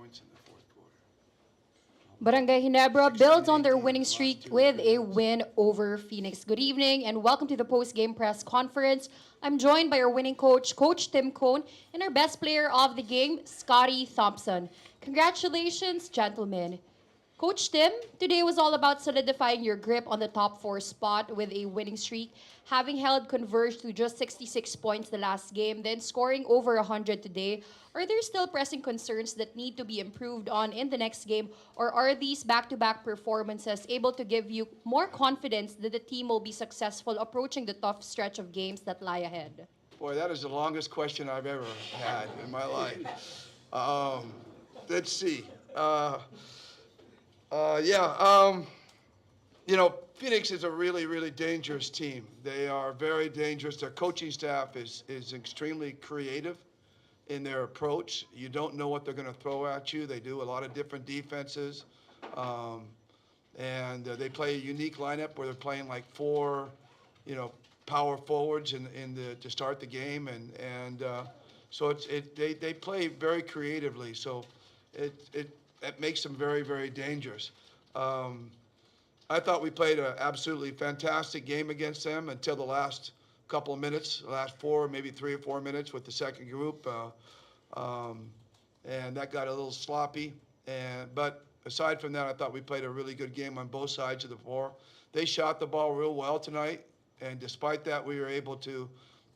points in the fourth quarter. Barangay Ginebra 16, builds on their 18, winning lost streak two or with three a minutes. win over Phoenix. Good evening and welcome to the post-game press conference. I'm joined by our winning coach, Coach Tim Cone, and our best player of the game, Scottie Thompson. Congratulations, gentlemen. Coach Tim, today was all about solidifying your grip on the top four spot with a winning streak, having held Converge to just 66 points the last game, then scoring over 100 today. Are there still pressing concerns that need to be improved on in the next game, or are these back-to-back performances able to give you more confidence that the team will be successful approaching the tough stretch of games that lie ahead? Boy, that is the longest question I've ever had in my life. Um, let's see. Yeah, Phoenix is a really, really dangerous team. They are very dangerous. Their coaching staff is extremely creative in their approach. You don't know what they're going to throw at you. They do a lot of different defenses. Um, and they play a unique lineup where they're playing like four, power forwards to start the game, and so they play very creatively. So it makes them very, very dangerous. Um, I thought we played an absolutely fantastic game against them until the last couple of minutes, the last four, maybe 3 or 4 minutes with the second group. Um, and that got a little sloppy. But aside from that, I thought we played a really good game on both sides of the floor. They shot the ball real well tonight, and despite that, we were able to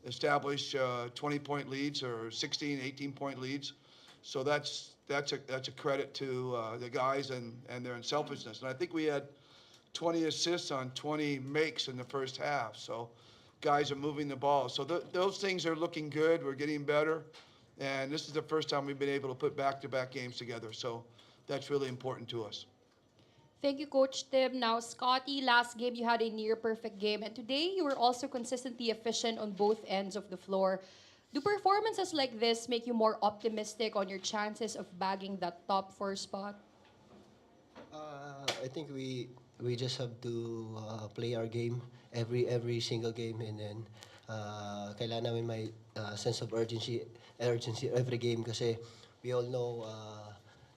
establish 20-point leads or 16, 18-point leads. So that's a credit to the guys and their unselfishness. And I think we had 20 assists on 20 makes in the first half. So guys are moving the ball. So those things are looking good. We're getting better. And this is the first time we've been able to put back-to-back games together. So that's really important to us. Thank you, Coach Tim. Now, Scotty, last game you had a near perfect game, and today you were also consistently efficient on both ends of the floor. Do performances like this make you more optimistic on your chances of bagging that top four spot? I think we just have to play our game every single game, and then kailangan namin may sense of urgency every game kasi we all know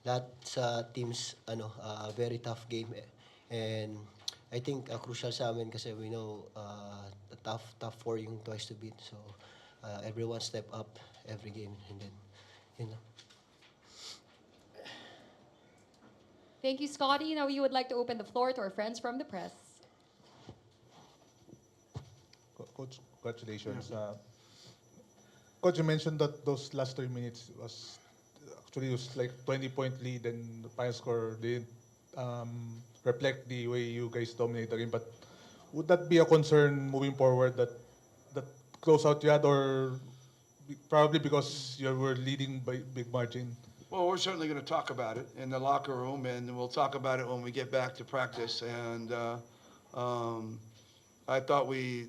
lahat sa teams very tough game, and I think crucial sa amin kasi we know the tough four yung twice to beat, so everyone step up every game, and then you know. Thank you, Scotty. Now we would like to open the floor to our friends from the press. Coach, congratulations. Coach, you mentioned that those last 3 minutes was actually it was like 20-point lead and the final score didn't reflect the way you guys dominate the game. But would that be a concern moving forward that closeout you had, or probably because you were leading by big margin? Well, we're certainly going to talk about it in the locker room, and we'll talk about it when we get back to practice. And um, I thought we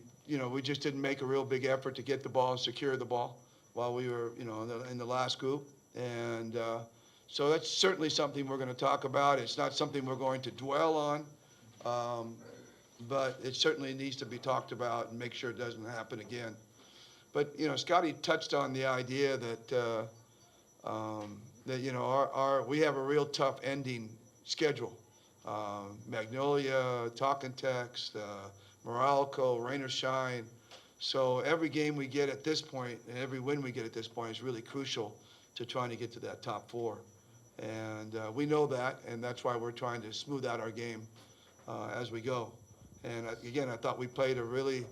just didn't make a real big effort to get the ball and secure the ball while we were, in the last group. And so that's certainly something we're going to talk about. It's not something we're going to dwell on, um, but it certainly needs to be talked about and make sure it doesn't happen again. But Scotty touched on the idea that our we have a real tough ending schedule. Magnolia, Talking Text, Moralco, Rain or Shine. So every game we get at this point, and every win we get at this point, is really crucial to trying to get to that top four. And we know that, and that's why we're trying to smooth out our game as we go. And again, I thought we played a really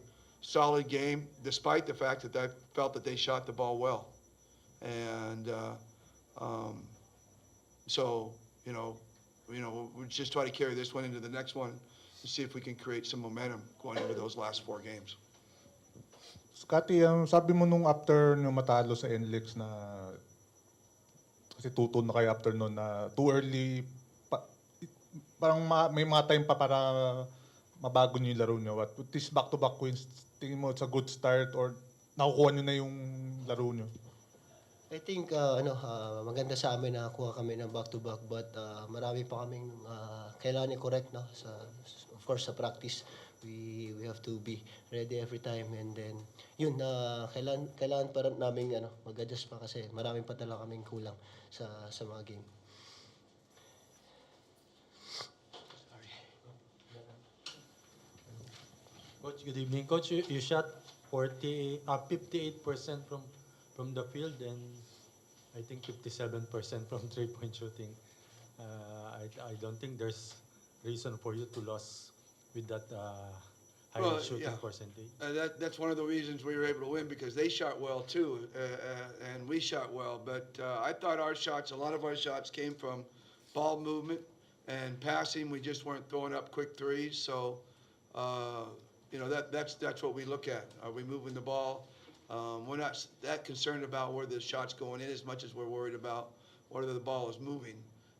solid game, despite the fact that I felt that they shot the ball well. And um, so, we'll just try to carry this one into the next one and see if we can create some momentum going into those last four games. Scotty, sabi mo nung after nyo matalo sa NLEX na kasi 2-2 na kayo after nun na too early, parang may mga time pa para mabago nyo yung laro nyo. With this back-to-back wins, tingin mo it's a good start or nakukuha nyo na yung laro nyo? I think maganda sa amin na kuha kami ng back-to-back, but marami pa kaming kailangan i-correct, no? Of course, sa practice, we have to be ready every time, and then yun, kailangan pa rin namin mag-adjust pa kasi marami pa talaga kaming kulang sa mga game. Coach, good evening. Coach, you shot 58% from the field and I think 57% from three-point shooting. I don't think there's reason for you to lose with that high Well, shooting yeah. percentage. That's one of the reasons we were able to win because they shot well too, and we shot well. But I thought a lot of our shots came from ball movement and passing. We just weren't throwing up quick threes. So, that's what we look at. Are we moving the ball? We're not that concerned about where the shot's going in as much as we're worried about whether the ball is moving.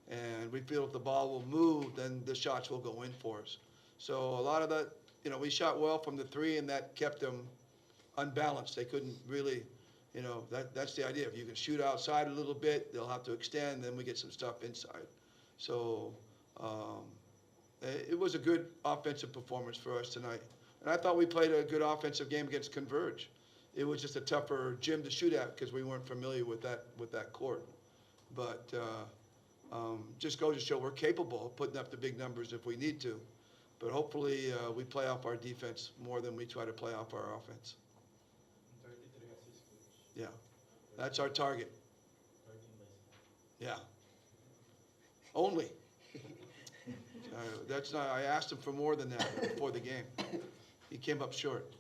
And we feel if the ball will move, then the shots will go in for us. So a lot of that, we shot well from the three, and that kept them unbalanced. They couldn't really, that's the idea. If you can shoot outside a little bit, they'll have to extend, then we get some stuff inside. So it was a good offensive performance for us tonight. And I thought we played a good offensive game against Converge. It was just a tougher gym to shoot at because we weren't familiar with that court. But just goes to show we're capable of putting up the big numbers if we need to. But hopefully we play off our defense more than we try to play off our offense. 33 assists, Coach. Yeah, that's our target. 13 by 7. Yeah. Only. That's not. I asked him for more than that before the game. He came up short.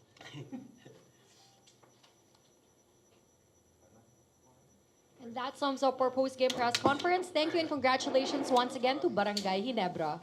And that sums up our post-game press conference. Thank you and congratulations once again to Barangay Ginebra.